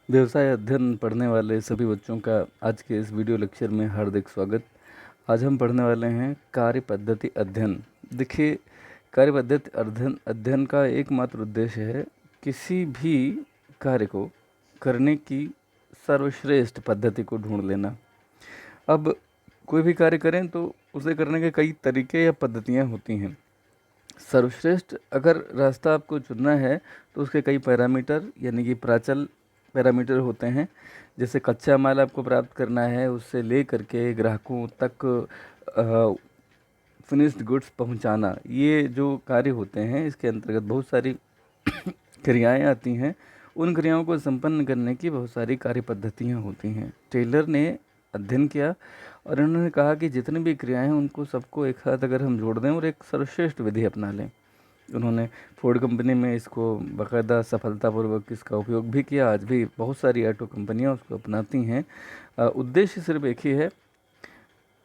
व्यवसाय अध्ययन पढ़ने वाले सभी बच्चों का आज के इस वीडियो लेक्चर में हार्दिक स्वागत। आज हम पढ़ने वाले हैं कार्य पद्धति अध्ययन। देखिए, कार्य पद्धति अध्ययन का एकमात्र उद्देश्य है किसी भी कार्य को करने की सर्वश्रेष्ठ पद्धति को ढूंढ लेना। अब कोई भी कार्य करें तो उसे करने के कई तरीके या पद्धतियाँ होती हैं। सर्वश्रेष्ठ अगर रास्ता आपको चुनना है तो उसके कई पैरामीटर यानी कि प्राचल पैरामीटर होते हैं। जैसे कच्चा माल आपको प्राप्त करना है, उससे ले करके ग्राहकों तक फिनिश्ड गुड्स पहुंचाना, ये जो कार्य होते हैं इसके अंतर्गत बहुत सारी क्रियाएं आती हैं। उन क्रियाओं को संपन्न करने की बहुत सारी कार्य पद्धतियाँ होती हैं। टेलर ने अध्ययन किया और उन्होंने कहा कि जितनी भी क्रियाएं हैं उनको सबको एक साथ अगर हम जोड़ दें और एक सर्वश्रेष्ठ विधि अपना लें। उन्होंने फोर्ड कंपनी में इसको बाकायदा सफलतापूर्वक इसका उपयोग भी किया। आज भी बहुत सारी ऑटो कंपनियां उसको अपनाती हैं। उद्देश्य सिर्फ एक ही है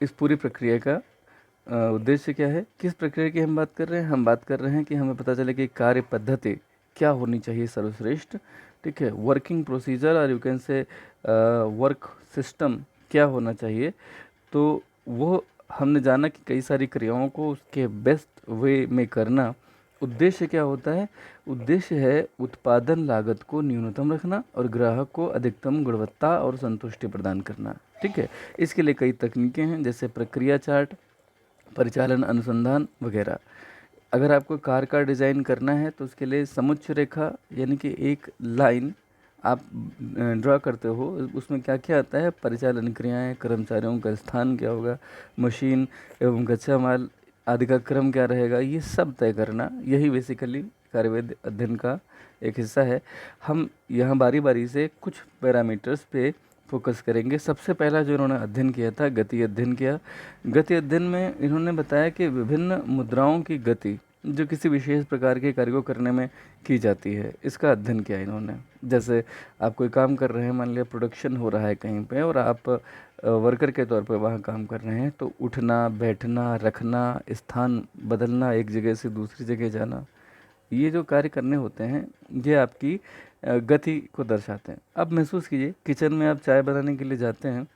इस पूरी प्रक्रिया का। उद्देश्य क्या है, किस प्रक्रिया की हम बात कर रहे हैं? हम बात कर रहे हैं कि हमें पता चले कि कार्य पद्धति क्या होनी चाहिए सर्वश्रेष्ठ। ठीक है, वर्किंग प्रोसीजर और you can say work system क्या होना चाहिए। तो वो हमने जाना कि कई सारी क्रियाओं को उसके बेस्ट वे में करना। उद्देश्य क्या होता है? उद्देश्य है उत्पादन लागत को न्यूनतम रखना और ग्राहक को अधिकतम गुणवत्ता और संतुष्टि प्रदान करना। ठीक है, इसके लिए कई तकनीकें हैं जैसे प्रक्रिया चार्ट, परिचालन अनुसंधान वगैरह। अगर आपको कार का डिज़ाइन करना है तो उसके लिए समुच्च रेखा यानी कि एक लाइन आप ड्रा करते हो। उसमें क्या क्या आता है? परिचालन क्रियाएं, कर्मचारियों का स्थान क्या होगा, मशीन एवं कच्चा माल आदि का क्रम क्या रहेगा, ये सब तय करना, यही बेसिकली कार्यवेद अध्ययन का एक हिस्सा है। हम यहाँ बारी बारी से कुछ पैरामीटर्स पे फोकस करेंगे। सबसे पहला जो इन्होंने अध्ययन किया था, गति अध्ययन किया। गति अध्ययन में इन्होंने बताया कि विभिन्न मुद्राओं की गति जो किसी विशेष प्रकार के कार्य को करने में की जाती है, इसका अध्ययन किया इन्होंने। जैसे आप कोई काम कर रहे हैं, मान लिया प्रोडक्शन हो रहा है कहीं पे और आप वर्कर के तौर पे वहाँ काम कर रहे हैं, तो उठना, बैठना, रखना, स्थान बदलना, एक जगह से दूसरी जगह जाना, ये जो कार्य करने होते हैं ये आपकी गति को दर्शाते हैं। अब महसूस कीजिए, किचन में आप चाय बनाने के लिए जाते हैं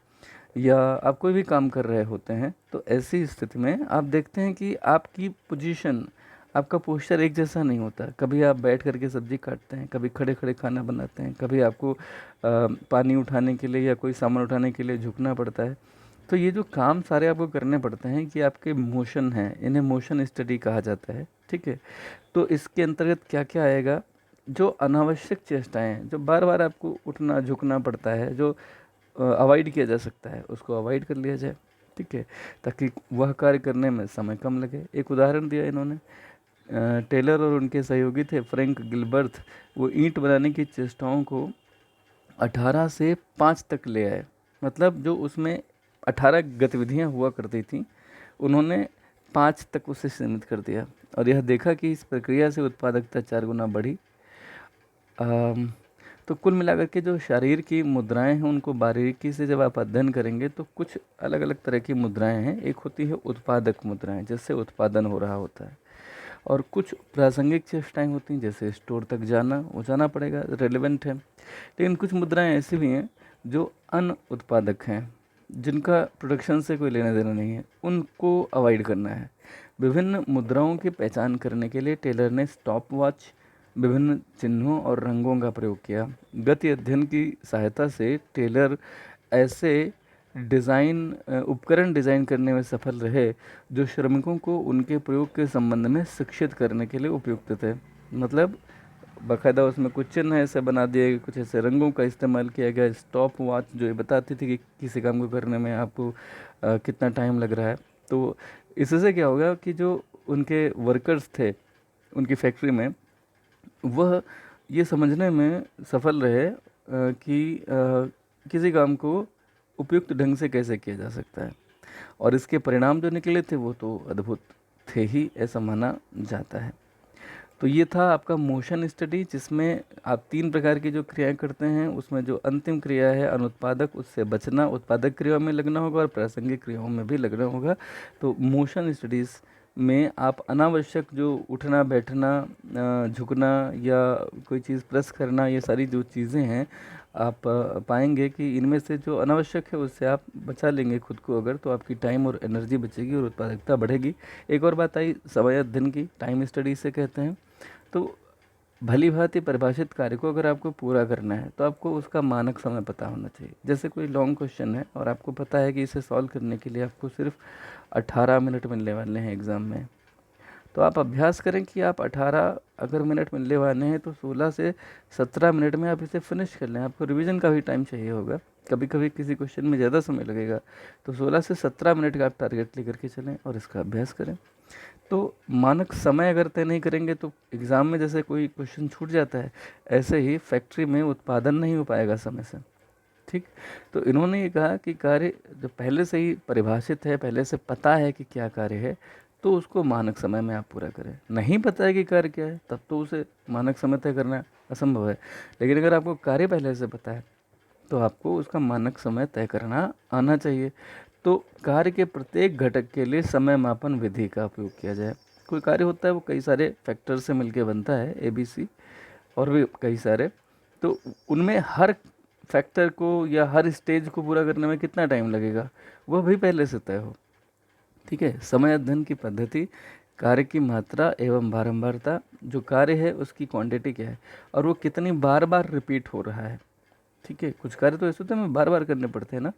या आप कोई भी काम कर रहे होते हैं, तो ऐसी स्थिति में आप देखते हैं कि आपकी पोजीशन, आपका पोस्चर एक जैसा नहीं होता। कभी आप बैठ करके सब्जी काटते हैं, कभी खड़े खड़े खाना बनाते हैं, कभी आपको पानी उठाने के लिए या कोई सामान उठाने के लिए झुकना पड़ता है। तो ये जो काम सारे आपको करने पड़ते हैं कि आपके मोशन हैं, इन्हें मोशन स्टडी कहा जाता है। ठीक है, तो इसके अंतर्गत क्या क्या आएगा? जो अनावश्यक चेष्टाएं हैं, जो बार बार आपको उठना झुकना पड़ता है, जो अवॉइड किया जा सकता है, उसको अवॉइड कर लिया जाए। ठीक है, ताकि वह कार्य करने में समय कम लगे। एक उदाहरण दिया इन्होंने। टेलर और उनके सहयोगी थे फ्रैंक गिलबर्ट, वो ईंट बनाने की चेष्टाओं को 18 से 5 तक ले आए। मतलब जो उसमें 18 गतिविधियां हुआ करती थी, उन्होंने 5 तक उसे सीमित कर दिया और यह देखा कि इस प्रक्रिया से उत्पादकता 4 गुना बढ़ी। तो कुल मिलाकर के जो शरीर की मुद्राएं हैं उनको बारीकी से जब आप अध्ययन करेंगे तो कुछ अलग अलग तरह की मुद्राएं हैं। एक होती है उत्पादक मुद्राएं, जिससे उत्पादन हो रहा होता है, और कुछ प्रासंगिक चेष्टाएं होती हैं जैसे स्टोर तक जाना, वो जाना पड़ेगा, रेलेवेंट है। लेकिन कुछ मुद्राएं ऐसी भी हैं जो अन उत्पादक हैं, जिनका प्रोडक्शन से कोई लेना देना नहीं है, उनको अवॉइड करना है। विभिन्न मुद्राओं की पहचान करने के लिए टेलर ने स्टॉप वॉच, विभिन्न चिन्हों और रंगों का प्रयोग किया। गति अध्ययन की सहायता से टेलर ऐसे उपकरण डिज़ाइन करने में सफल रहे जो श्रमिकों को उनके प्रयोग के संबंध में शिक्षित करने के लिए उपयुक्त थे। मतलब बाकायदा उसमें कुछ चिन्ह ऐसे बना दिए गए, कुछ ऐसे रंगों का इस्तेमाल किया गया। स्टॉप वॉच जो ये बताती थी कि किसी काम को करने में आपको कितना टाइम लग रहा है। तो इससे क्या होगा कि जो उनके वर्कर्स थे उनकी फैक्ट्री में, वह ये समझने में सफल रहे कि किसी काम को उपयुक्त ढंग से कैसे किया जा सकता है, और इसके परिणाम जो निकले थे वो तो अद्भुत थे ही, ऐसा माना जाता है। तो ये था आपका मोशन स्टडी, जिसमें आप 3 प्रकार की जो क्रियाएं करते हैं उसमें जो अंतिम क्रिया है अनुत्पादक, उससे बचना, उत्पादक क्रियाओं में लगना होगा और प्रासंगिक क्रियाओं में भी लगना होगा। तो मोशन स्टडीज़ में आप अनावश्यक जो उठना बैठना, झुकना या कोई चीज़ प्रेस करना, ये सारी जो चीज़ें हैं आप पाएंगे कि इनमें से जो अनावश्यक है उससे आप बचा लेंगे खुद को अगर, तो आपकी टाइम और एनर्जी बचेगी और उत्पादकता बढ़ेगी। एक और बात आई समय अध्ययन की, टाइम स्टडी से कहते हैं। तो भली भांति परिभाषित कार्य को अगर आपको पूरा करना है तो आपको उसका मानक समय पता होना चाहिए। जैसे कोई लॉन्ग क्वेश्चन है और आपको पता है कि इसे सॉल्व करने के लिए आपको सिर्फ 18 मिनट मिलने वाले हैं एग्ज़ाम में, तो आप अभ्यास करें कि आप 18 अगर मिनट मिलने वाले हैं तो 16 से 17 मिनट में आप इसे फिनिश कर लें। आपको रिवीजन का भी टाइम चाहिए होगा, कभी कभी किसी क्वेश्चन में ज़्यादा समय लगेगा, तो 16 से 17 मिनट का आप टारगेट लेकर के चलें और इसका अभ्यास करें। तो मानक समय अगर तय नहीं करेंगे तो एग्ज़ाम में जैसे कोई क्वेश्चन छूट जाता है, ऐसे ही फैक्ट्री में उत्पादन नहीं हो पाएगा समय से। ठीक, तो इन्होंने ये कहा कि कार्य जो पहले से ही परिभाषित है, पहले से पता है कि क्या कार्य है, तो उसको मानक समय में आप पूरा करें। नहीं पता है कि कार्य क्या है तब तो उसे मानक समय तय करना असंभव है। लेकिन अगर आपको कार्य पहले से पता है तो आपको उसका मानक समय तय करना आना चाहिए। तो कार्य के प्रत्येक घटक के लिए समय मापन विधि का उपयोग किया जाए। कोई कार्य होता है वो कई सारे फैक्टर से मिलकर बनता है, ABC और भी कई सारे, तो उनमें हर फैक्टर को या हर स्टेज को पूरा करने में कितना टाइम लगेगा वह भी पहले से तय हो। ठीक है, समय अध्ययन की पद्धति कार्य की मात्रा एवं बारंबारता, जो कार्य है उसकी क्वांटिटी क्या है और वो कितनी बार बार रिपीट हो रहा है। ठीक है, कुछ कार्य तो ऐसे होते हैं हमें बार बार करने पड़ते हैं ना।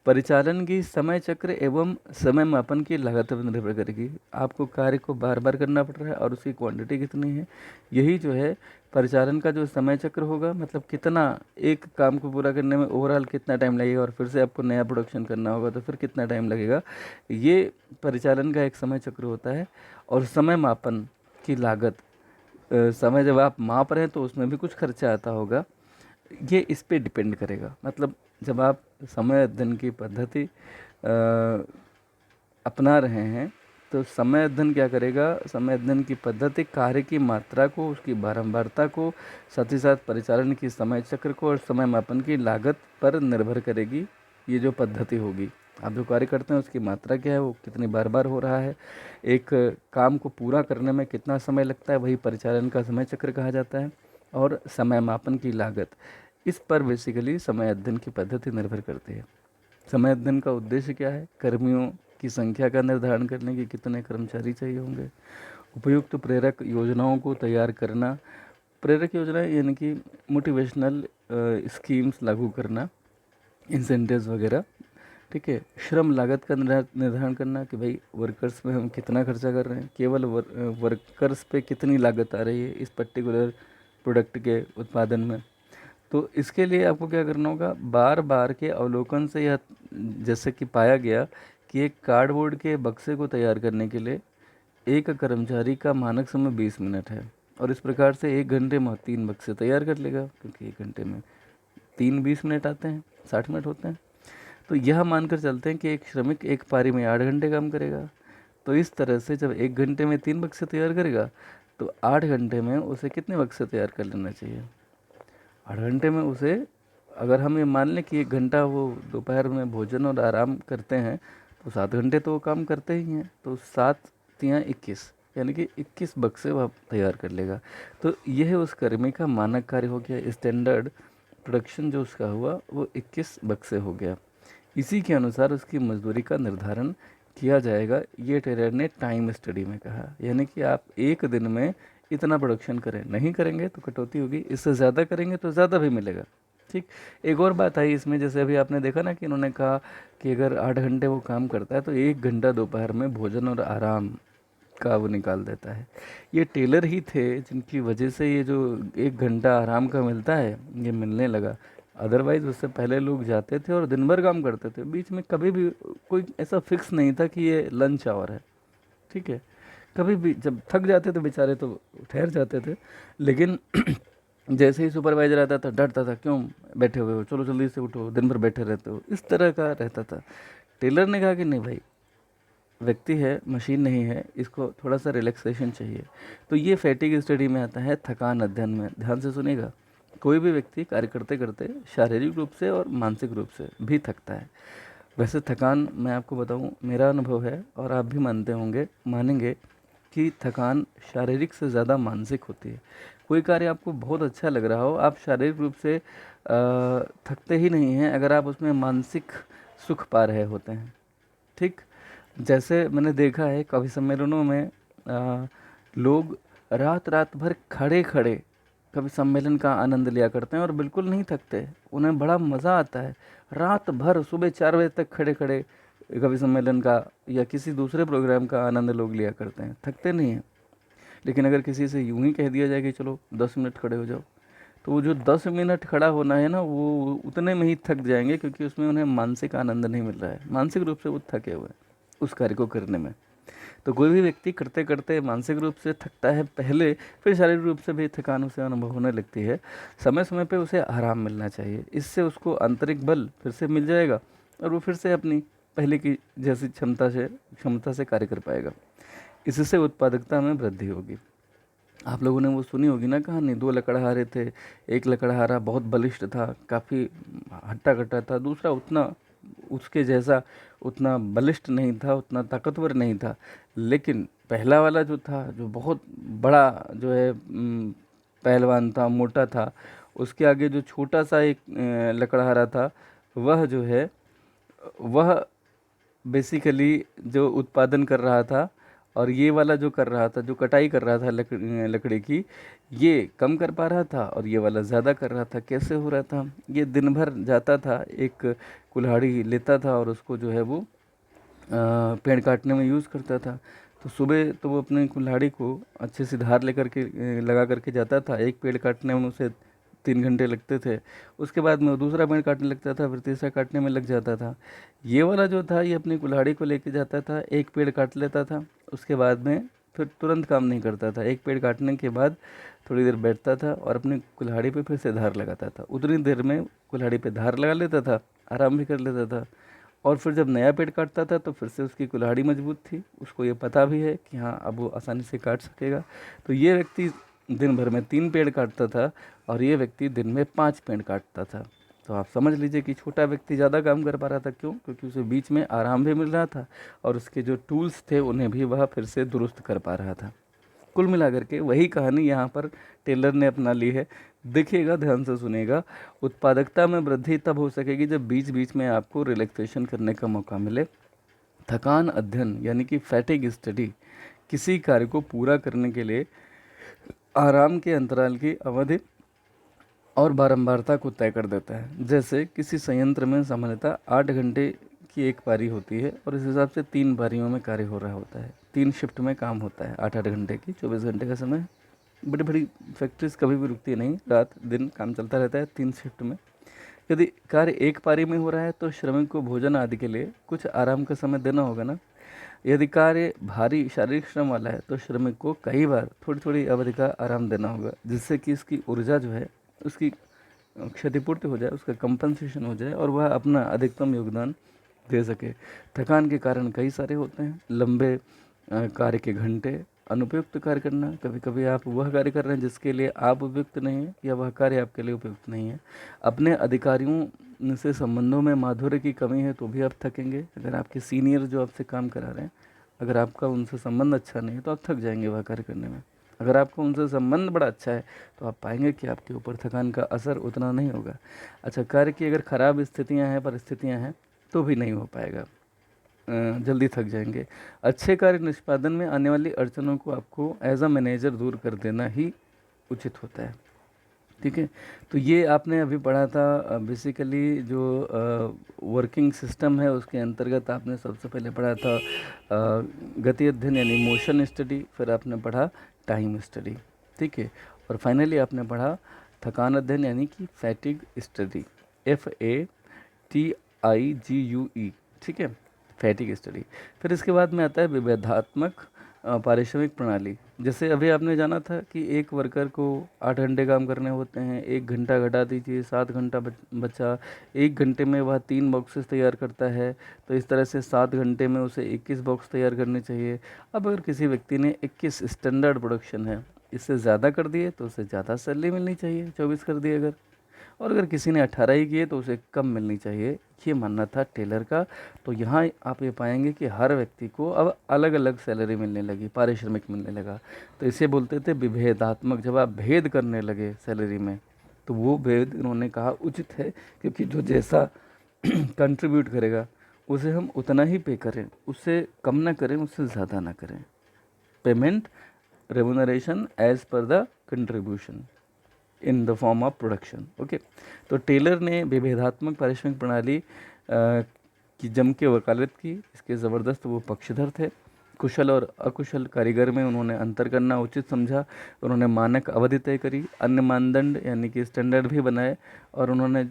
परिचालन की समय चक्र एवं समय मापन की लागत पर निर्भर करेगी। आपको कार्य को बार बार करना पड़ रहा है और उसकी क्वांटिटी कितनी है, यही जो है परिचालन का जो समय चक्र होगा, मतलब कितना एक काम को पूरा करने में ओवरऑल कितना टाइम लगेगा और फिर से आपको नया प्रोडक्शन करना होगा तो फिर कितना टाइम लगेगा, ये परिचालन का एक समय चक्र होता है। और समय मापन की लागत, समय जब आप माप रहे हैं तो उसमें भी कुछ खर्चा आता होगा, ये इस पे डिपेंड करेगा। मतलब जब आप समय अध्ययन की पद्धति अपना रहे हैं तो समय अध्ययन क्या करेगा, समय अध्ययन की पद्धति कार्य की मात्रा को, उसकी बारंबारता को, साथ ही साथ परिचालन की समय चक्र को और समय मापन की लागत पर निर्भर करेगी। ये जो पद्धति होगी, आप जो कार्य करते हैं उसकी मात्रा क्या है, वो कितनी बार बार हो रहा है, एक काम को पूरा करने में कितना समय लगता है, वही परिचालन का समय चक्र कहा जाता है। और समय मापन की लागत, इस पर बेसिकली समय अध्ययन की पद्धति निर्भर करती है। समय अध्ययन का उद्देश्य क्या है, कर्मियों की संख्या का निर्धारण करने की कितने कर्मचारी चाहिए होंगे, उपयुक्त प्रेरक योजनाओं को तैयार करना, प्रेरक योजनाएं यानी कि मोटिवेशनल स्कीम्स लागू करना, इंसेंटिव्स वगैरह। ठीक है, श्रम लागत का निर्धारण करना कि भाई वर्कर्स में हम कितना खर्चा कर रहे हैं, केवल वर्कर्स पे कितनी लागत आ रही है इस पर्टिकुलर प्रोडक्ट के उत्पादन में। तो इसके लिए आपको क्या करना होगा, बार बार के अवलोकन से यह जैसे कि पाया गया कि एक कार्डबोर्ड के बक्से को तैयार करने के लिए एक कर्मचारी का मानक समय 20 मिनट है और इस प्रकार से 1 घंटे में 3 बक्से तैयार कर लेगा, क्योंकि 1 घंटे में 3 20 मिनट आते हैं, 60 मिनट होते हैं। तो यह मानकर चलते हैं कि एक श्रमिक एक पारी में 8 घंटे काम करेगा। तो इस तरह से जब 1 घंटे में 3 बक्से तैयार करेगा तो 8 घंटे में उसे कितने बक्से तैयार कर लेना चाहिए, 8 घंटे में उसे, अगर हम ये मान लें कि 1 घंटा वो दोपहर में भोजन और आराम करते हैं तो 7 घंटे तो वो काम करते ही हैं, तो 7 × 3 = 21, यानी कि 21 बक्से वह तैयार कर लेगा। तो यह उस कर्मी का मानक कार्य हो गया, स्टैंडर्ड प्रोडक्शन जो उसका हुआ वो 21 बक्से हो गया। इसी के अनुसार उसकी मजदूरी का निर्धारण किया जाएगा, ये टेलर ने टाइम स्टडी में कहा। यानी कि आप एक दिन में इतना प्रोडक्शन करें, नहीं करेंगे तो कटौती होगी, इससे ज़्यादा करेंगे तो ज़्यादा भी मिलेगा। ठीक, एक और बात आई इसमें, जैसे अभी आपने देखा ना कि इन्होंने कहा कि अगर 8 घंटे वो काम करता है तो 1 घंटा दोपहर में भोजन और आराम का वो निकाल देता है। ये टेलर ही थे जिनकी वजह से ये जो 1 घंटा आराम का मिलता है ये मिलने लगा। अदरवाइज़ उससे पहले लोग जाते थे और दिन भर काम करते थे, बीच में कभी भी कोई ऐसा फिक्स नहीं था कि ये लंच आवर है। ठीक है, कभी भी जब थक जाते थे बेचारे तो ठहर जाते थे, लेकिन जैसे ही सुपरवाइजर आता था डरता था, क्यों बैठे हुए हो, चलो जल्दी से उठो, दिन भर बैठे रहते हो, इस तरह का रहता था। टेलर ने कहा कि नहीं भाई, व्यक्ति है, मशीन नहीं है, इसको थोड़ा सा रिलैक्सेशन चाहिए। तो ये फैटिग स्टडी में आता है, थकान अध्ययन में। ध्यान से सुनिएगा, कोई भी व्यक्ति कार्य करते करते शारीरिक रूप से और मानसिक रूप से भी थकता है। वैसे थकान, मैं आपको बताऊं, मेरा अनुभव है और आप भी मानते होंगे, मानेंगे कि थकान शारीरिक से ज़्यादा मानसिक होती है। कोई कार्य आपको बहुत अच्छा लग रहा हो, आप शारीरिक रूप से थकते ही नहीं हैं अगर आप उसमें मानसिक सुख पा रहे होते हैं। ठीक, जैसे मैंने देखा है कवि सम्मेलनों में लोग रात रात भर खड़े खड़े कवि सम्मेलन का आनंद लिया करते हैं और बिल्कुल नहीं थकते, उन्हें बड़ा मज़ा आता है। रात भर सुबह 4 बजे तक खड़े खड़े कवि सम्मेलन का या किसी दूसरे प्रोग्राम का आनंद लोग लिया करते हैं, थकते नहीं हैं। लेकिन अगर किसी से यूं ही कह दिया जाए कि चलो 10 मिनट खड़े हो जाओ, तो वो जो 10 मिनट खड़ा होना है ना, वो उतने में ही थक जाएंगे, क्योंकि उसमें उन्हें मानसिक आनंद नहीं मिल रहा है, मानसिक रूप से वो थके हुए हैं उस कार्य को करने में। तो कोई भी व्यक्ति करते करते मानसिक रूप से थकता है पहले, फिर शारीरिक रूप से भी थकान उसे अनुभव होने लगती है। समय समय पे उसे आराम मिलना चाहिए, इससे उसको आंतरिक बल फिर से मिल जाएगा और वो फिर से अपनी पहले की जैसी क्षमता से कार्य कर पाएगा। इससे उत्पादकता में वृद्धि होगी। आप लोगों ने वो सुनी होगी ना कहानी, 2 लकड़हारे थे। एक लकड़हारा बहुत बलिष्ठ था, काफ़ी हट्टा कट्टा था, दूसरा उतना उसके जैसा उतना बलिष्ठ नहीं था, उतना ताकतवर नहीं था। लेकिन पहला वाला जो था, जो बहुत बड़ा जो है पहलवान था, मोटा था, उसके आगे जो छोटा सा एक लकड़हारा था, वह जो है वह बेसिकली जो उत्पादन कर रहा था, और ये वाला जो कर रहा था, जो कटाई कर रहा था लकड़ी की, ये कम कर पा रहा था और ये वाला ज़्यादा कर रहा था। कैसे हो रहा था? ये दिन भर जाता था, एक कुल्हाड़ी लेता था और उसको जो है वो पेड़ काटने में यूज़ करता था। तो सुबह तो वो अपने कुल्हाड़ी को अच्छे से धार लेकर के लगा करके जाता था। एक पेड़ काटने में उसे 3 घंटे लगते थे। उसके बाद में वो दूसरा पेड़ काटने लगता था, फिर तीसरा काटने में लग जाता था। ये वाला जो था, ये अपनी कुल्हाड़ी को लेके जाता था, एक पेड़ काट लेता था, उसके बाद में फिर तुरंत काम नहीं करता था। एक पेड़ काटने के बाद थोड़ी देर बैठता था और अपनी कुल्हाड़ी पे फिर से धार लगाता था। उतनी देर में कुल्हाड़ी पे धार लगा लेता था, आराम भी कर लेता था। और फिर जब नया पेड़ काटता था तो फिर से उसकी कुल्हाड़ी मजबूत थी, उसको ये पता भी है कि हाँ अब वो आसानी से काट सकेगा। तो ये व्यक्ति दिन भर में 3 पेड़ काटता था और ये व्यक्ति दिन में 5 पेड़ काटता था। तो आप समझ लीजिए कि छोटा व्यक्ति ज़्यादा काम कर पा रहा था। क्यों? क्योंकि उसे बीच में आराम भी मिल रहा था और उसके जो टूल्स थे उन्हें भी वह फिर से दुरुस्त कर पा रहा था। कुल मिलाकर के वही कहानी यहाँ पर टेलर ने अपना ली है। देखिएगा, ध्यान से सुनिएगा। उत्पादकता में वृद्धि तब हो सकेगी जब बीच बीच में आपको रिलैक्सेशन करने का मौका मिले। थकान अध्ययन यानी कि फैटिग स्टडी किसी कार्य को पूरा करने के लिए आराम के अंतराल की अवधि और बारंबारता को तय कर देता है। जैसे किसी संयंत्र में सामान्यतः 8 घंटे की एक पारी होती है और इस हिसाब से 3 पारियों में कार्य हो रहा होता है। 3 शिफ्ट में काम होता है, 8-8 घंटे की, 24 घंटे का समय। बड़ी बड़ी फैक्ट्रीज कभी भी रुकती नहीं, रात दिन काम चलता रहता है 3 शिफ्ट में। यदि कार्य एक पारी में हो रहा है तो श्रमिक को भोजन आदि के लिए कुछ आराम का समय देना होगा ना। यदि कार्य भारी शारीरिक श्रम वाला है तो श्रमिक को कई बार थोड़ी थोड़ी अवधि का आराम देना होगा, जिससे कि इसकी ऊर्जा जो है उसकी क्षतिपूर्ति हो जाए, उसका कंपनसेशन हो जाए और वह अपना अधिकतम योगदान दे सके। थकान के कारण कई सारे होते हैं। लंबे कार्य के घंटे, अनुपयुक्त कार्य करना। कभी कभी आप वह कार्य कर रहे हैं जिसके लिए आप उपयुक्त नहीं हैं या वह कार्य आपके लिए उपयुक्त नहीं है। अपने अधिकारियों से संबंधों में माधुर्य की कमी है तो भी आप थकेंगे। अगर आपके सीनियर जो आपसे काम करा रहे हैं, अगर आपका उनसे संबंध अच्छा नहीं है तो आप थक जाएंगे वह कार्य करने में। अगर आपका उनसे संबंध बड़ा अच्छा है तो आप पाएंगे कि आपके ऊपर थकान का असर उतना नहीं होगा। अच्छा, कार्य की अगर ख़राब स्थितियां हैं, परिस्थितियां हैं, तो भी नहीं हो पाएगा, जल्दी थक जाएंगे। अच्छे कार्य निष्पादन में आने वाली अड़चनों को आपको एज अ मैनेजर दूर कर देना ही उचित होता है। ठीक है, तो ये आपने अभी पढ़ा था। बेसिकली जो वर्किंग सिस्टम है उसके अंतर्गत आपने सबसे पहले पढ़ा था गति अध्ययन यानी मोशन स्टडी, फिर आपने पढ़ा टाइम स्टडी। ठीक है, और फाइनली आपने पढ़ा थकान अध्ययन यानी कि फैटिग स्टडी, FATIGUE। ठीक है, फैटिग स्टडी। फिर इसके बाद में आता है विभेदात्मक पारिश्रमिक प्रणाली। जैसे अभी आपने जाना था कि एक वर्कर को 8 घंटे काम करने होते हैं, 1 घंटा घटा दीजिए, 7 घंटा बचा। 1 घंटे में वह 3 बॉक्सेस तैयार करता है, तो इस तरह से 7 घंटे में उसे 21 बॉक्स तैयार करने चाहिए। अब अगर किसी व्यक्ति ने 21 स्टैंडर्ड प्रोडक्शन है, इससे ज़्यादा कर दिए तो उसे ज़्यादा सैलरी मिलनी चाहिए, 24 कर दिए अगर। और अगर किसी ने 18 ही किए तो उसे कम मिलनी चाहिए, ये मानना था टेलर का। तो यहाँ आप ये पाएंगे कि हर व्यक्ति को अब अलग अलग सैलरी मिलने लगी, पारिश्रमिक मिलने लगा। तो इसे बोलते थे विभेदात्मक। जब आप भेद करने लगे सैलरी में, तो वो भेद इन्होंने कहा उचित है, क्योंकि जो जैसा कंट्रीब्यूट करेगा उसे हम उतना ही पे करें, उससे कम ना करें, उससे ज़्यादा ना करें। Payment remuneration as per the contribution in the form of production. Okay, तो टेलर ने विभेदात्मक पारिश्रमिक प्रणाली की जम के वकालत की। इसके ज़बरदस्त वो पक्षधर थे। कुशल और अकुशल कारीगर में उन्होंने अंतर करना उचित समझा। उन्होंने मानक अवधि तय करी, अन्य मानदंड यानी कि स्टैंडर्ड भी बनाए, और उन्होंने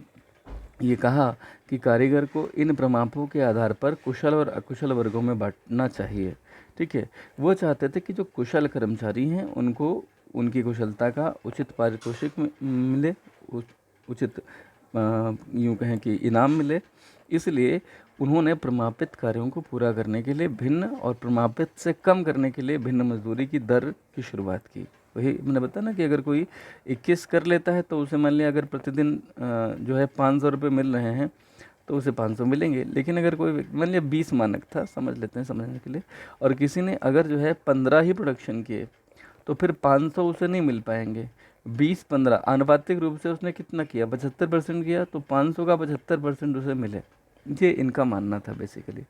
ये कहा कि कारीगर को इन प्रमापों के आधार पर कुशल और अकुशल वर्गों में बांटना चाहिए। ठीक है, वो चाहते थे कि जो कुशल कर्मचारी हैं उनको उनकी कुशलता का उचित पारितोषिक मिले, उचित यूँ कहें कि इनाम मिले। इसलिए उन्होंने प्रमापित कार्यों को पूरा करने के लिए भिन्न और प्रमापित से कम करने के लिए भिन्न मजदूरी की दर की शुरुआत की। वही मैंने बताया ना कि अगर कोई 21 कर लेता है तो उसे मान लिया अगर प्रतिदिन जो है 500 रुपये मिल रहे हैं तो उसे 500 मिलेंगे। लेकिन अगर कोई मान लिया 20 मानक था, समझ लेते हैं समझने के लिए, और किसी ने अगर जो है 15 ही प्रोडक्शन किए तो फिर 500 उसे नहीं मिल पाएंगे। 20-15 आनुपातिक रूप से उसने कितना किया, 75% किया, तो 500 का 75% उसे मिले। ये इनका मानना था बेसिकली।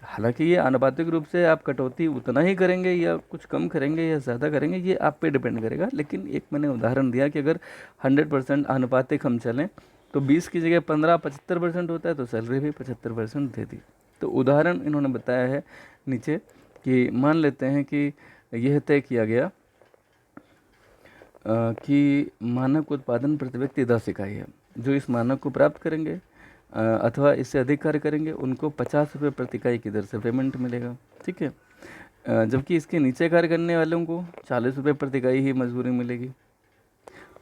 हालांकि ये आनुपातिक रूप से आप कटौती उतना ही करेंगे या कुछ कम करेंगे या ज़्यादा करेंगे, ये आप पे डिपेंड करेगा। लेकिन एक मैंने उदाहरण दिया कि अगर 100% आनुपातिक हम चलें तो 20 की जगह 15 75% होता है, तो सैलरी भी 75% दे दी। तो उदाहरण इन्होंने बताया है नीचे कि मान लेते हैं कि यह तय किया गया कि मानक उत्पादन प्रति व्यक्ति 10 इकाई है। जो इस मानक को प्राप्त करेंगे अथवा इससे अधिक कार्य करेंगे उनको 50 रुपये प्रति इकाई की दर से पेमेंट मिलेगा। ठीक है, जबकि इसके नीचे कार्य करने वालों को 40 रुपये प्रति इकाई ही मजदूरी मिलेगी।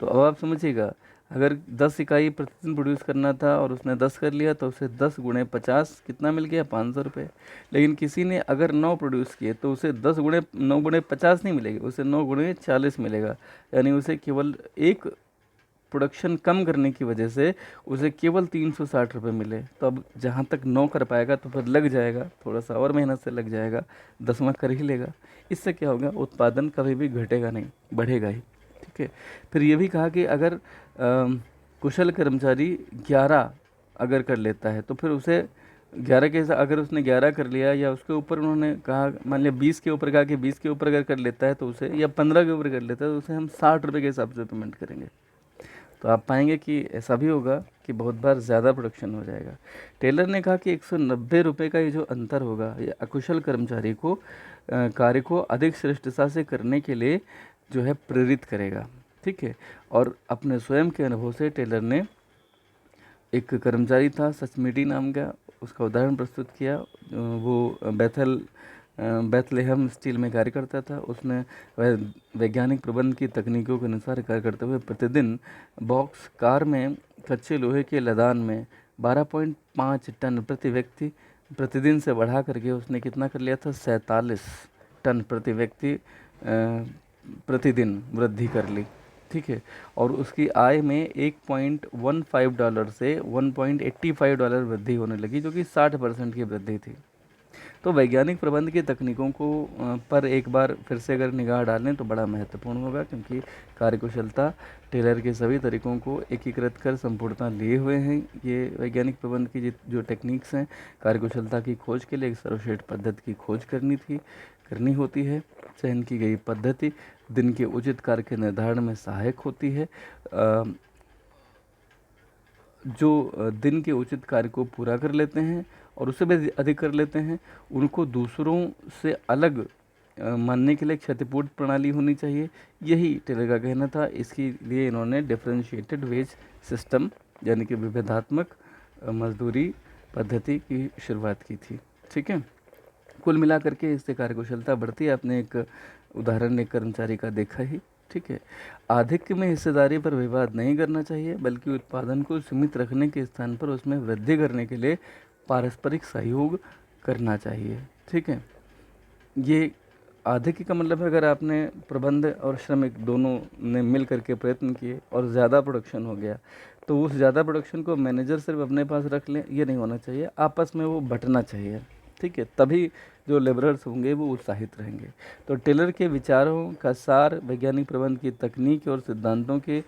तो अब आप समझिएगा, अगर 10 इकाई प्रतिदिन प्रोड्यूस करना था और उसने 10 कर लिया तो उसे 10 गुणे 50 कितना मिल गया, 500 रुपये। लेकिन किसी ने अगर 9 प्रोड्यूस किए तो उसे 10 गुणे 9 गुणे 50 नहीं मिलेगी, उसे 9 गुणे 40 मिलेगा। यानी उसे केवल एक प्रोडक्शन कम करने की वजह से उसे केवल 360 रुपये मिले। तो अब जहाँ तक 9 कर पाएगा तो फिर लग जाएगा, थोड़ा सा और मेहनत से लग जाएगा, 10वां कर ही लेगा। इससे क्या होगा, उत्पादन कभी भी घटेगा नहीं, बढ़ेगा ही। ठीक है, फिर ये भी कहा कि अगर कुशल कर्मचारी 11 अगर कर लेता है तो फिर उसे 11 के अगर उसने 11 कर लिया या उसके ऊपर उन्होंने कहा, मान लिया 20 के ऊपर कहा कि 20 के ऊपर अगर कर लेता है तो उसे, या 15 के ऊपर कर लेता है तो उसे हम 60 रुपये के हिसाब से पेमेंट करेंगे। तो आप पाएंगे कि ऐसा भी होगा कि बहुत बार ज़्यादा प्रोडक्शन हो जाएगा। टेलर ने कहा कि 190 रुपये का ये जो अंतर होगा, ये अकुशल कर्मचारी को कार्य को अधिक श्रेष्ठता से करने के लिए जो है प्रेरित करेगा। ठीक है, और अपने स्वयं के अनुभव से टेलर ने, एक कर्मचारी था सचमिटी नाम का, उसका उदाहरण प्रस्तुत किया। वो बेथलेहम स्टील में कार्य करता था। उसने वैज्ञानिक प्रबंध की तकनीकों के अनुसार कार्य करते हुए प्रतिदिन बॉक्स कार में कच्चे लोहे के लदान में 12.5 टन प्रति व्यक्ति प्रतिदिन से बढ़ा करके उसने कितना कर लिया था, 47 टन प्रति व्यक्ति प्रतिदिन वृद्धि कर ली। ठीक है, और उसकी आय में $1.15 से $1.85 वृद्धि होने लगी, जो कि 60% की वृद्धि थी। तो वैज्ञानिक प्रबंध की तकनीकों को पर एक बार फिर से अगर निगाह डालें तो बड़ा महत्वपूर्ण होगा, क्योंकि कार्यकुशलता टेलर के सभी तरीकों को एकीकृत कर संपूर्णता लिए हुए हैं। ये वैज्ञानिक प्रबंध की जो टेक्निक्स हैं, कार्यकुशलता की खोज के लिए एक सर्वश्रेष्ठ पद्धति की खोज करनी होती है। चयन की गई पद्धति दिन के उचित कार्य के निर्धारण में सहायक होती है। जो दिन के उचित कार्य को पूरा कर लेते हैं और उससे भी अधिक कर लेते हैं, उनको दूसरों से अलग मानने के लिए क्षतिपूर्ति प्रणाली होनी चाहिए। यही टेलर का कहना था। इसके लिए इन्होंने डिफरेंशिएटेड वेज सिस्टम यानी कि विभेदात्मक मजदूरी पद्धति की शुरुआत की थी। ठीक है, कुल मिलाकर के इससे कार्यकुशलता बढ़ती है। आपने एक उदाहरण एक कर्मचारी का देखा ही। ठीक है, आधिक्य में हिस्सेदारी पर विवाद नहीं करना चाहिए, बल्कि उत्पादन को सीमित रखने के स्थान पर उसमें वृद्धि करने के लिए पारस्परिक सहयोग करना चाहिए। ठीक है, ये आधिक्य का मतलब है अगर आपने प्रबंध और श्रमिक दोनों ने मिल करके प्रयत्न किए और ज़्यादा प्रोडक्शन हो गया तो उस ज़्यादा प्रोडक्शन को मैनेजर सिर्फ अपने पास रख लें, ये नहीं होना चाहिए, आपस में वो बँटना चाहिए, ठीक है, तभी जो लेबरर्स होंगे वो उत्साहित रहेंगे। तो टेलर के विचारों का सार वैज्ञानिक प्रबंध की तकनीक और सिद्धांतों के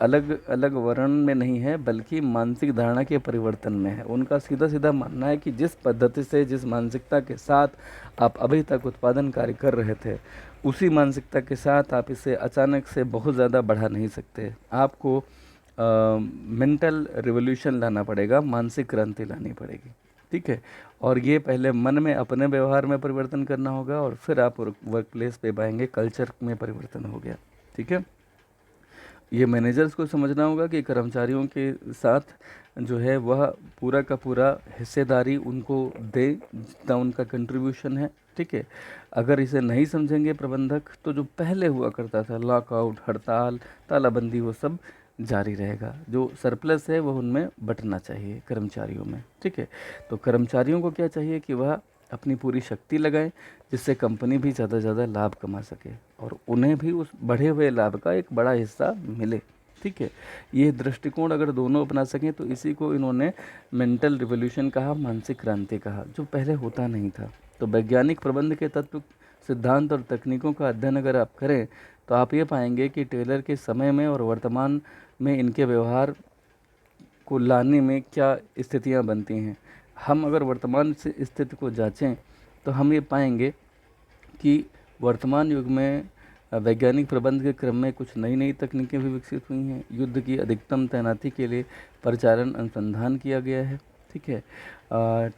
अलग अलग वर्णन में नहीं है, बल्कि मानसिक धारणा के परिवर्तन में है। उनका सीधा सीधा मानना है कि जिस पद्धति से, जिस मानसिकता के साथ आप अभी तक उत्पादन कार्य कर रहे थे, उसी मानसिकता के साथ आप इसे अचानक से बहुत ज़्यादा बढ़ा नहीं सकते। आपको मेंटल रिवोल्यूशन लाना पड़ेगा, मानसिक क्रांति लानी पड़ेगी, ठीक है। और ये पहले मन में, अपने व्यवहार में परिवर्तन करना होगा, और फिर आप वर्क प्लेस पे पाएंगे कल्चर में परिवर्तन हो गया, ठीक है। ये मैनेजर्स को समझना होगा कि कर्मचारियों के साथ जो है वह पूरा का पूरा हिस्सेदारी उनको दे, जितना उनका कंट्रीब्यूशन है, ठीक है। अगर इसे नहीं समझेंगे प्रबंधक, तो जो पहले हुआ करता था, लॉकआउट, हड़ताल, तालाबंदी, वो सब जारी रहेगा। जो सरप्लस है वह उनमें बंटना चाहिए कर्मचारियों में, ठीक है। तो कर्मचारियों को क्या चाहिए कि वह अपनी पूरी शक्ति लगाएं, जिससे कंपनी भी ज़्यादा से ज़्यादा लाभ कमा सके और उन्हें भी उस बढ़े हुए लाभ का एक बड़ा हिस्सा मिले, ठीक है। ये दृष्टिकोण अगर दोनों अपना सकें तो इसी को इन्होंने मेंटल रिवोल्यूशन कहा, मानसिक क्रांति कहा, जो पहले होता नहीं था। तो वैज्ञानिक प्रबंध के तत्व, सिद्धांत और तकनीकों का अध्ययन अगर आप करें तो आप ये पाएंगे कि टेलर के समय में और वर्तमान में इनके व्यवहार को लाने में क्या स्थितियां बनती हैं। हम अगर वर्तमान से स्थिति को जांचें तो हम ये पाएंगे कि वर्तमान युग में वैज्ञानिक प्रबंध के क्रम में कुछ नई नई तकनीकें भी विकसित हुई हैं। युद्ध की अधिकतम तैनाती के लिए परिचालन अनुसंधान किया गया है, ठीक है।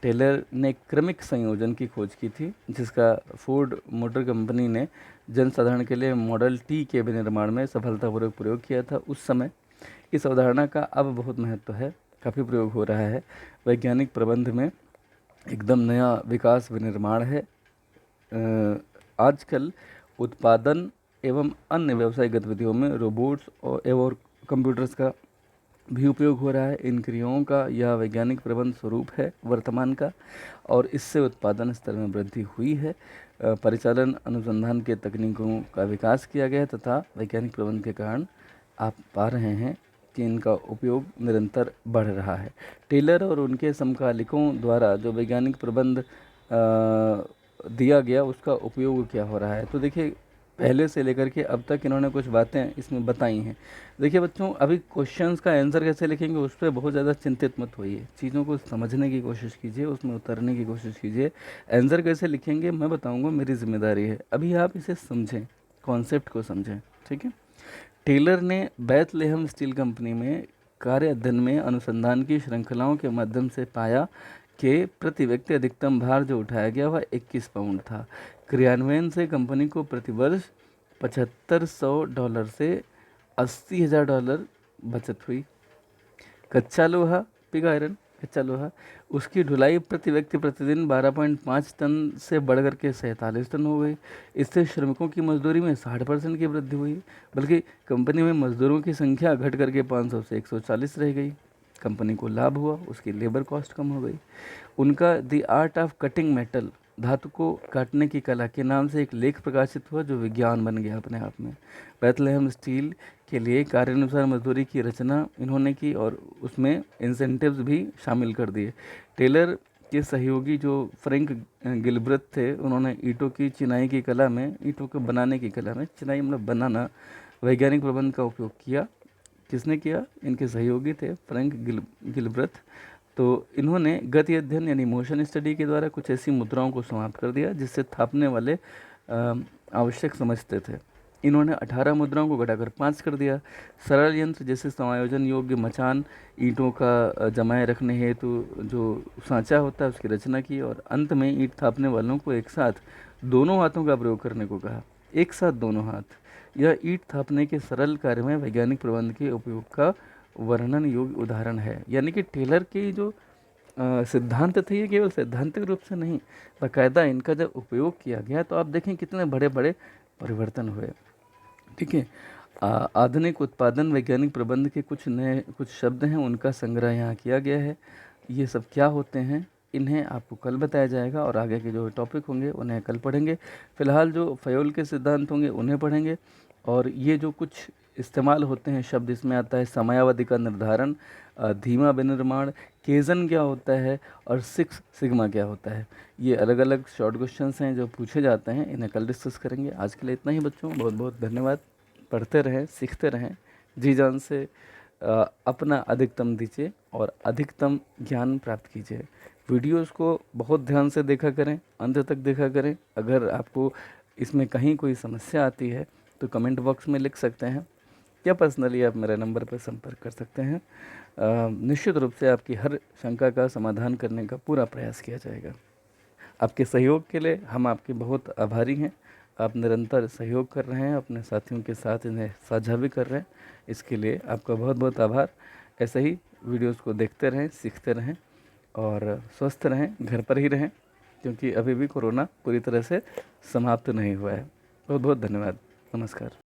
टेलर ने क्रमिक संयोजन की खोज की थी, जिसका फोर्ड मोटर कंपनी ने जनसाधारण के लिए मॉडल टी के विनिर्माण में सफलतापूर्वक प्रयोग किया था। उस समय इस अवधारणा का अब बहुत महत्व है, काफ़ी प्रयोग हो रहा है। वैज्ञानिक प्रबंध में एकदम नया विकास विनिर्माण है। आजकल उत्पादन एवं अन्य व्यवसायिक गतिविधियों में रोबोट्स और कंप्यूटर्स का भी उपयोग हो रहा है। इन क्रियाओं का यह वैज्ञानिक प्रबंध स्वरूप है वर्तमान का, और इससे उत्पादन स्तर में वृद्धि हुई है। परिचालन अनुसंधान के तकनीकों का विकास किया गया है तथा वैज्ञानिक प्रबंध के कारण आप पा रहे हैं कि इनका उपयोग निरंतर बढ़ रहा है। टेलर और उनके समकालिकों द्वारा जो वैज्ञानिक प्रबंध दिया गया, उसका उपयोग क्या हो रहा है। तो देखिए, पहले से लेकर के अब तक इन्होंने कुछ बातें इसमें बताई हैं। देखिए बच्चों, अभी क्वेश्चंस का आंसर कैसे लिखेंगे उस पर बहुत ज़्यादा चिंतित मत होइए। चीज़ों को समझने की कोशिश कीजिए, उसमें उतरने की कोशिश कीजिए। आंसर कैसे लिखेंगे मैं बताऊंगा, मेरी जिम्मेदारी है। अभी आप इसे समझें, कॉन्सेप्ट को समझें, ठीक है। टेलर ने बेथलेहम स्टील कंपनी में कार्य अध्ययन में अनुसंधान की श्रृंखलाओं के माध्यम से पाया कि प्रति व्यक्ति अधिकतम भार जो उठाया गया वह 21 पाउंड था। क्रियान्वयन से कंपनी को प्रतिवर्ष $7500 से $80,000 बचत हुई। कच्चा लोहा, पिग आयरन, कच्चा लोहा, उसकी ढुलाई प्रति व्यक्ति प्रतिदिन 12.5 टन से बढ़कर के 47 टन हो गई। इससे श्रमिकों की मजदूरी में 60% की वृद्धि हुई, बल्कि कंपनी में मजदूरों की संख्या घट करके 500 से 140 रह गई। कंपनी को लाभ हुआ, उसकी लेबर कॉस्ट कम हो गई। उनका the art of cutting metal, धातु को काटने की कला के नाम से एक लेख प्रकाशित हुआ, जो विज्ञान बन गया अपने आप में। बेथलेहम स्टील के लिए कार्यानुसार मजदूरी की रचना इन्होंने की और उसमें इंसेंटिव्स भी शामिल कर दिए। टेलर के सहयोगी जो फ्रैंक गिलब्रेथ थे, उन्होंने ईंटों की चिनाई की कला में, ईंटों को बनाने की कला में, चिनाई मतलब बनाना, वैज्ञानिक प्रबंध का उपयोग किया। किसने किया? इनके सहयोगी थे फ्रैंक गिलब्रेथ। तो इन्होंने गति अध्ययन यानी मोशन स्टडी के द्वारा कुछ ऐसी मुद्राओं को समाप्त कर दिया जिससे थापने वाले आवश्यक समझते थे। इन्होंने 18 मुद्राओं को घटाकर 5 कर दिया। सरल यंत्र जैसे समायोजन योग्य मचान, ईंटों का जमाए रखने हेतु जो सांचा होता है उसकी रचना की, और अंत में ईंट थापने वालों को एक साथ दोनों हाथों का प्रयोग करने को कहा। एक साथ दोनों हाथ। यह ईंट थापने के सरल कार्य में वैज्ञानिक प्रबंध के उपयोग का वर्णन योग्य उदाहरण है। यानी कि टेलर की जो सिद्धांत थे, ये केवल सैद्धांतिक रूप से नहीं, बाकायदा इनका जब उपयोग किया गया तो आप देखें कितने बड़े बड़े परिवर्तन हुए, ठीक है। आधुनिक उत्पादन वैज्ञानिक प्रबंध के कुछ शब्द हैं, उनका संग्रह यहाँ किया गया है। ये सब क्या होते हैं इन्हें आपको कल बताया जाएगा, और आगे के जो टॉपिक होंगे उन्हें कल पढ़ेंगे। फिलहाल जो फयोल के सिद्धांत होंगे उन्हें पढ़ेंगे, और ये जो कुछ इस्तेमाल होते हैं शब्द इसमें आता है समयावधि का निर्धारण, धीमा विनिर्माण, केजन क्या होता है और 6 सिग्मा क्या होता है। ये अलग अलग शॉर्ट क्वेश्चंस हैं जो पूछे जाते हैं, इन्हें कल डिस्कस करेंगे। आज के लिए इतना ही बच्चों, बहुत बहुत धन्यवाद। पढ़ते रहें, सीखते रहें, जी जान से अपना अधिकतम दीजिए और अधिकतम ज्ञान प्राप्त कीजिए। वीडियोस को बहुत ध्यान से देखा करें, अंत तक देखा करें। अगर आपको इसमें कहीं कोई समस्या आती है तो कमेंट बॉक्स में लिख सकते हैं या पर्सनली आप मेरे नंबर पर संपर्क कर सकते हैं। निश्चित रूप से आपकी हर शंका का समाधान करने का पूरा प्रयास किया जाएगा। आपके सहयोग के लिए हम आपके बहुत आभारी हैं। आप निरंतर सहयोग कर रहे हैं, अपने साथियों के साथ इन्हें साझा भी कर रहे हैं, इसके लिए आपका बहुत बहुत आभार। ऐसे ही वीडियोस को देखते रहें, सीखते रहें और स्वस्थ रहें, घर पर ही रहें, क्योंकि अभी भी कोरोना पूरी तरह से समाप्त नहीं हुआ है। बहुत बहुत धन्यवाद। नमस्कार।